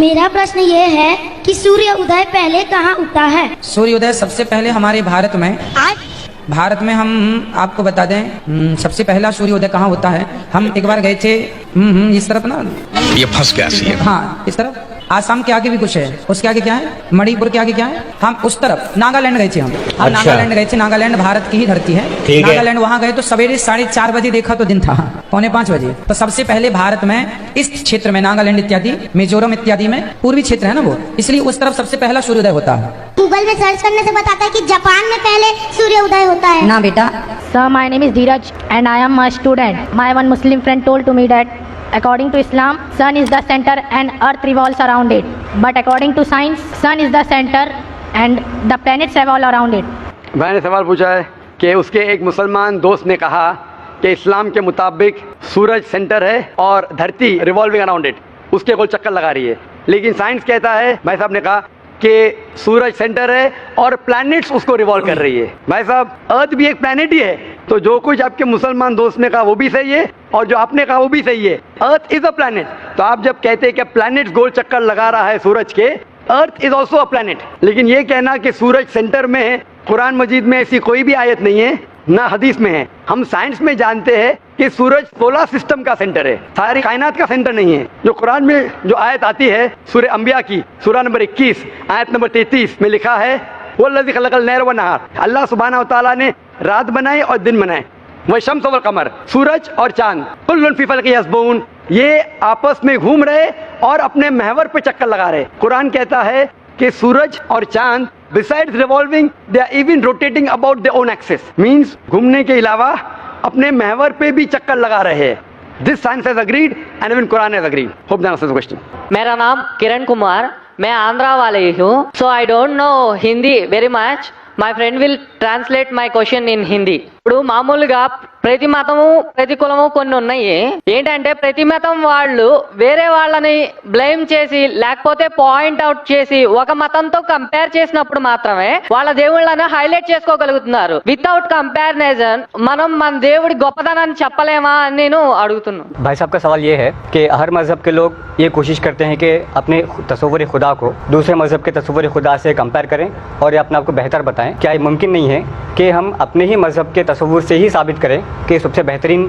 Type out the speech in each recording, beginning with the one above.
मेरा प्रश्न ये है कि सूर्य उदय पहले कहाँ उगता है? सूर्योदय सबसे पहले हमारे भारत में हम आपको बता दें, सबसे पहला सूर्योदय कहाँ होता है। हम एक बार गए थे इस तरफ ना, ये फंस गया सी है। हाँ इस तरफ, आसाम के आगे भी कुछ है, उसके आगे क्या है, मणिपुर के आगे क्या है, हम उस तरफ नागालैंड गए थे। हम अच्छा। नागालैंड गए थे। नागालैंड भारत की ही धरती है। ठीक है। नागालैंड वहाँ गए तो सवेरे 4:30 बजे देखा तो दिन था 4:45 बजे। तो सबसे पहले भारत में इस क्षेत्र में नागालैंड इत्यादि, मिजोरम इत्यादि में पूर्वी क्षेत्र है ना वो, इसलिए उस तरफ सबसे पहला सूर्योदय होता है। गूगल में सर्च करने से बताता है कि जापान में पहले सूर्य उदय होता है। ना बेटा, Sir, my name is Dheeraj and I am a student. My one Muslim friend told to me that according to Islam, sun is the center and earth revolves around it. But according to science, sun is the center and the planets revolve around it. मैंने सवाल पूछा है कि उसके एक मुसलमान दोस्त ने कहा कि इस्लाम के मुताबिक सूरज सेंटर है और धरती रिवॉल्विंग अराउंड इट, उसके गोल चक्कर लगा रही है। लेकिन साइंस कहता है, भाई साहब ने कहा कि सूरज सेंटर है और प्लैनेट्स उसको रिवॉल्व कर रही है। भाई साहब, अर्थ भी एक प्लैनेट ही है। तो जो कुछ आपके मुसलमान दोस्त ने कहा वो भी सही है और जो आपने कहा वो भी सही है। Earth is a planet. तो आप जब कहते हैं कि प्लैनेट्स गोल चक्कर लगा रहा है सूरज के, earth is also a planet. लेकिन ये कहना कि सूरज सेंटर में है, कुरान मजीद में ऐसी कोई भी आयत नहीं है, ना हदीस में है। हम साइंस में जानते हैं कि सूरज सोलर सिस्टम का सेंटर है, सारी कायनात का सेंटर नहीं है। जो कुरान में जो आयत आती है सूरह अंबिया की, सूरह नंबर 21 आयत नंबर 33 में लिखा है, वल्लज़ी खलक़ल लैल व नहार, अल्लाह सुब्हानहू व तआला ने रात बनाई और दिन बनाए, वशम्स वल कमर, सूरज और चांद, कुल्लुन फी फलकिन यस्बहून, ये आपस में घूम रहे और अपने महवर पे चक्कर लगा रहे। कुरान कहता है कि सूरज और चांद besides revolving they are even rotating about their own axis, means घूमने के अलावा अपने महवर पे भी चक्कर लगा रहे हैं। This science has agreed and even Quran has agreed. Hope that answers the question. मेरा नाम किरण कुमार, मैं आंध्रा वाले हूँ। So I don't know Hindi very much. My friend will translate my question in Hindi. ఇప్పుడు మామూలుగా ప్రతి మతము ప్రతి కులము కొన్ని ఉన్నాయి. ఏంటంటే ప్రతి మతం వాళ్ళు వేరే వాళ్ళని బ్లేమ్ చేసి లేకపోతే పాయింట్ అవుట్ చేసి ఒక మతంతో కంపేర్ చేసినప్పుడు మాత్రమే వాళ్ళ దేవుళ్ళని హైలైట్ చేసుకోగలుగుతున్నారు. వితౌట్ కంపారిజన్ మనం మన దేవుడి గొప్పదనాన్ని చెప్పలేమా అని నేను అడుగుతున్నాను. भाई साहब का सवाल ये है कि हर मज़हब के लोग ये कोशिश करते हैं कि अपने तसव्वुर खुदा को दूसरे मज़हब के तसव्वुर खुदा से कंपेयर करें और ये अपने आप को बेहतर बताएं। क्या ये मुमकिन नहीं है कि हम अपने ही मज़हब के तसव्वुर से ही साबित करें कि सबसे बेहतरीन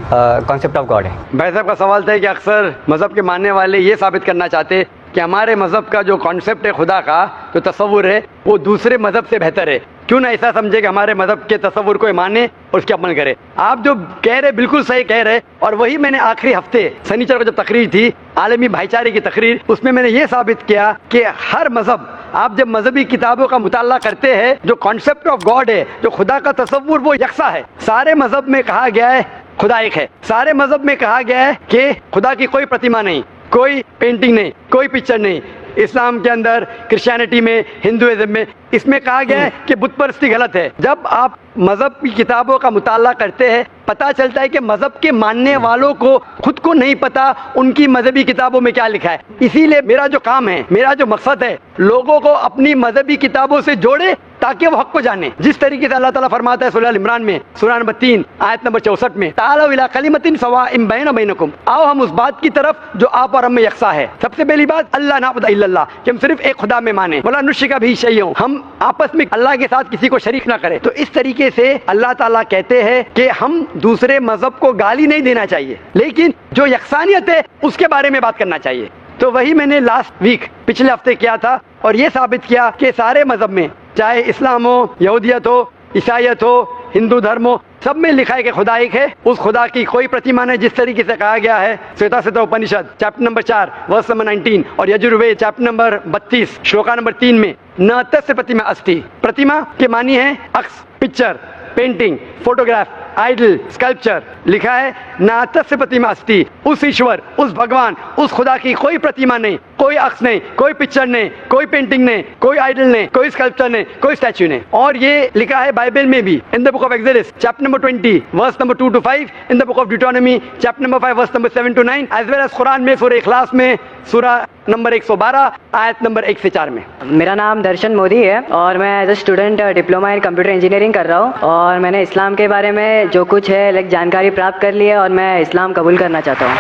कॉन्सेप्ट ऑफ गॉड है? भाई साहब का सवाल था कि अक्सर मज़हब के मानने वाले ये साबित करना चाहते कि हमारे मज़हब का जो कॉन्सेप्ट है खुदा का, जो तसव्वुर है, वो दूसरे मज़हब से बेहतर है। क्यों ना ऐसा समझे कि हमारे मज़हब के तसव्वुर को माने और उसके अमल करे। आप जो कह रहे बिल्कुल सही कह रहे, और वही मैंने आखिरी हफ्ते शनिचर को जब तकरीर थी आलमी भाईचारे की तकरीर, उसमें मैंने ये साबित किया कि हर मज़हब, आप जब मजहबी किताबों का मुताला करते हैं, जो कॉन्सेप्ट ऑफ गॉड है, जो खुदा का तसव्वुर, वो यकसा है। सारे मज़हब में कहा गया है खुदा एक है। सारे मज़हब में कहा गया है कि खुदा की कोई प्रतिमा नहीं, कोई पेंटिंग नहीं, कोई पिक्चर नहीं। इस्लाम के अंदर, क्रिश्चियनिटी में, हिंदुइज्म में इसमें कहा गया है कि बुत परस्ती गलत है। जब आप मज़हब की किताबों का मुताला करते हैं, पता चलता है कि मज़हब के मानने वालों को खुद को नहीं पता उनकी मजहबी किताबों में क्या लिखा है। इसीलिए मेरा जो काम है, मेरा जो मकसद है, लोगों को अपनी मजहबी किताबों से जोड़े ताकि वो हक को जाने। जिस तरीके से अल्लाह ताला फरमाता है सूरह इमरान में, सूरह नंबर 3 आयत नंबर 64 में, तालौ इला कलिमतिन सवाइम बैना बैनकुम, आओ हम उस बात की तरफ जो आप और हम में यकसा है। सबसे पहली बात, अल्लाह नाबुद इल्लल्लाह, कि हम सिर्फ एक खुदा में माने, वला नुश्रिका बिही शैय्यन, हम आपस में अल्लाह के साथ किसी को शरीक ना करें। तो इस तरीके से अल्लाह ताला कहते हैं कि हम दूसरे मजहब को गाली नहीं देना चाहिए, लेकिन जो यकसानियत है उसके बारे में बात करना चाहिए। तो वही मैंने लास्ट वीक, पिछले हफ्ते किया था और ये साबित किया कि सारे मजहब में, चाहे इस्लाम हो, यहूदियत हो, ईसाईयत हो, हिंदू धर्म हो, सब में लिखा है कि खुदा एक है। उस खुदा की कोई प्रतिमा नहीं, जिस तरीके से कहा गया है श्वेता उपनिषद चैप्टर नंबर 4 वर्स नंबर 19 और Yajurveda chapter number 32 shloka number 3 में, न तस्य प्रतिमा अस्ति, प्रतिमा के मानी है अक्स, picture, painting, photograph, idol, sculpture. लिखा है ना तस्य प्रतिमा अस्ति, उस ईश्वर, उस भगवान, उस खुदा की कोई प्रतिमा नहीं, कोई अक्स नहीं, कोई पिक्चर नहीं, कोई पेंटिंग नहीं, कोई आइडल नहीं, कोई स्कल्पचर नहीं, कोई स्टैच्यू नहीं। और ये लिखा है बाइबल में भी, in the book of Exodus chapter number 20 verse number 2 to 5, in the book of Deuteronomy chapter number 5 verse number 7 to 9, as well as Quran में सूरह इखलास में सूरह नंबर 112 आयत नंबर 1 से 4 में। मेरा नाम दर्शन मोदी है और मैं as a student diploma in computer engineering कर रहा हूँ और मैंने इस्लाम के बारे में जो कुछ है जानकारी प्राप्त कर ली है और मैं इस्लाम कबूल करना चाहता हूँ।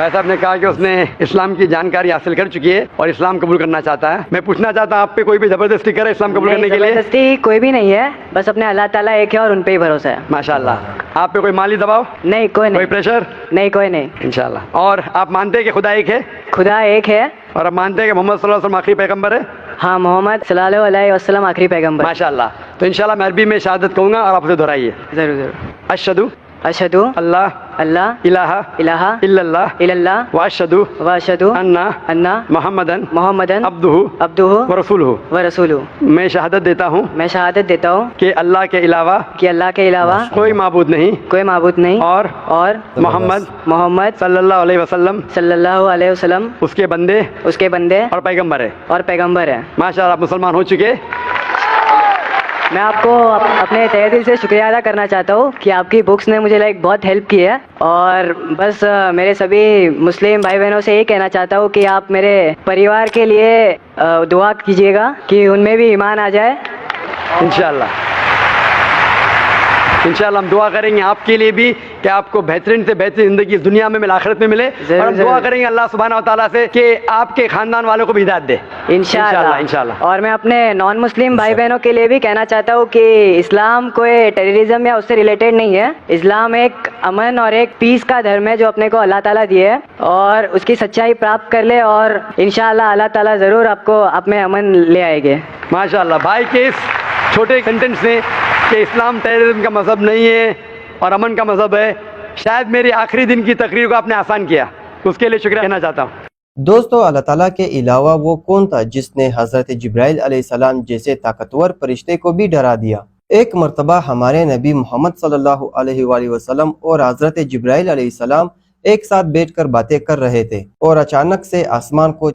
भाई साहब ने कहा कि उसने इस्लाम की जानकारी हासिल कर चुकी है और इस्लाम कबूल करना चाहता है। मैं पूछना चाहता हूँ, आप पे कोई भी जबरदस्ती करे इस्लाम कबूल करने के लिए? जबरदस्ती कोई भी नहीं है, बस अपने अल्लाह ताला एक है और उन पे ही भरोसा है। माशाल्लाह। आप पे कोई माली दबाव? नहीं, कोई कोई नहीं। प्रेशर? नहीं, कोई नहीं। इंशाल्लाह। और आप मानते हैं कि खुदा एक है? खुदा एक है। और आप मानते हैं कि मोहम्मद सल्लल्लाहु अलैहि वसल्लम आखिरी पैगंबर है? हाँ, मोहम्मद सल्लल्लाहु अलैहि वसल्लम आखिरी पैगंबर। माशाल्लाह। तो इंशाल्लाह मैं अरबी में शहादत कहूँगा और आप उसे दोहराइए। जरूर जरूर। अशहदु अशहदु अल्लाह अल्लाह इलाहा इलाहा इल्लल्लाह इल्लल्लाह व अशहदु व अशहदु अन्ना मुहम्मदन अब्दुहु अब्दुहु व रसूलुहु। व रसूलुहु। मैं शहादत देता हूँ मैं शहादत देता हूँ कि अल्लाह के अलावा कि अल्लाह के अलावा कोई माबूद नहीं कोई माबूद नहीं और मोहम्मद सल्लल्लाहु अलैहि वसल्लम सल्लल्लाहु अलैहि वसल्लम उसके बंदे और पैगंबर है। पैगंबर है। माशाल्लाह, आप मुसलमान हो चुके। मैं आपको अपने तहे दिल से शुक्रिया अदा करना चाहता हूँ कि आपकी बुक्स ने मुझे बहुत हेल्प की है। और बस मेरे सभी मुस्लिम भाई बहनों से यही कहना चाहता हूँ कि आप मेरे परिवार के लिए दुआ कीजिएगा कि उनमें भी ईमान आ जाए। इंशाल्लाह हम दुआ करेंगे आपके लिए भी कि आपको बेहतरीन से बेहतरीन जिंदगी दुनिया में मिले, आखिरत में मिले। और हम दुआ करेंगे अल्लाह सुब्हानहू व तआला से कि आपके खानदान वालों को भी हिदायत दे इंशाल्लाह। और मैं अपने नॉन मुस्लिम भाई बहनों के लिए भी कहना चाहता हूँ कि इस्लाम कोई टेररिज्म या उससे रिलेटेड नहीं है। इस्लाम एक अमन और एक पीस का धर्म है जो अपने को अल्लाह ताला दिए है, और उसकी सच्चाई प्राप्त कर ले और इंशाल्लाह अल्लाह ताला जरूर आपको आप में अमन ले आएंगे। माशाल्लाह। भाई के इस छोटे सेंटेंस ने कि इस्लाम टेररिज्म का मजहब नहीं है और अमन का मजहब है, शायद मेरे आखिरी दिन की तकरीर को आपने आसान किया, उसके लिए शुक्रिया कहना चाहता हूँ। दोस्तों, अल्लाह ताला के अलावा वो कौन था जिसने हजरत जिब्राइल अलैहिस्सलाम जैसे ताकतवर फरिश्ते को भी डरा दिया। एक मर्तबा हमारे नबी मोहम्मद सल्लल्लाहु अलैहि वसल्लम और हजरत जिब्राइल अलैहिस्सलाम एक साथ बैठकर बातें कर रहे थे और अचानक से आसमान को